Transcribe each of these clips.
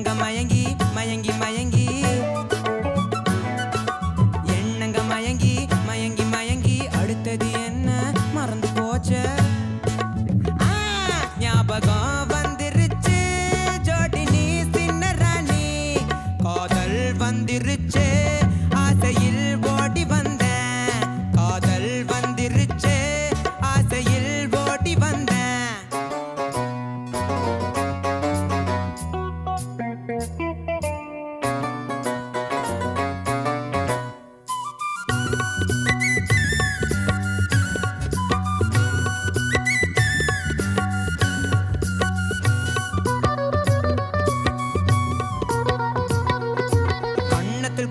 எண்ணங்க மயங்கி மயங்கி மயங்கி எண்ணங்க மயங்கி மயங்கி மயங்கி அடுத்தது என்ன மறந்து போச்சே ஞாபகம் வந்துருச்சு ஜோடி நீ சின்ன ராணி காதல் வந்துருச்சு ஆசையில் ஓடி வந்தேன் காதல் வந்துருச்சு ஆசையில் ஓடி வந்தேன்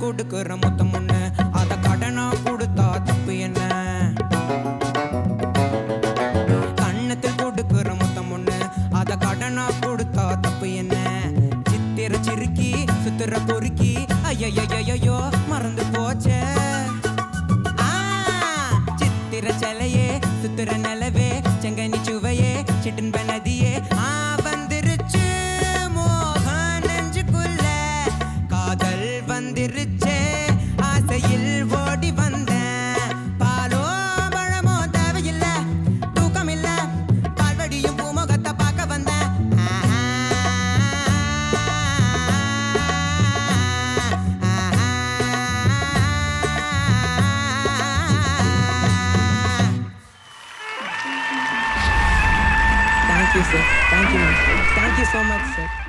கொடுக்கிற மொத்தம் ஒண்ணு அத கடனா கொடுத்தா தப்பு என்ன கண்ணத்தில் கொடுக்கிற மொத்தம் ஒண்ணு அத கடனா கொடுத்தா தப்பு என்ன சித்திர சிறுக்கி சுத்திர பொறுக்கி ஐயோ மறந்து போச்சே சித்திர சிலையே சுத்திர நிலவே செங்கனி சுவையே சிட்டுன்ப நதியே வந்துருச்சு மோகன் நெஞ்சுக்குள்ள காதல் வந்துருச்சே ஆசையில் ஓடி வந்தேன் பாலோ பழமோ தேவையில்லை தூக்கம் இல்ல பால்வடியும் பூமுகத்தை பார்க்க வந்தேன் Thank you, sir. Thank you so much, sir.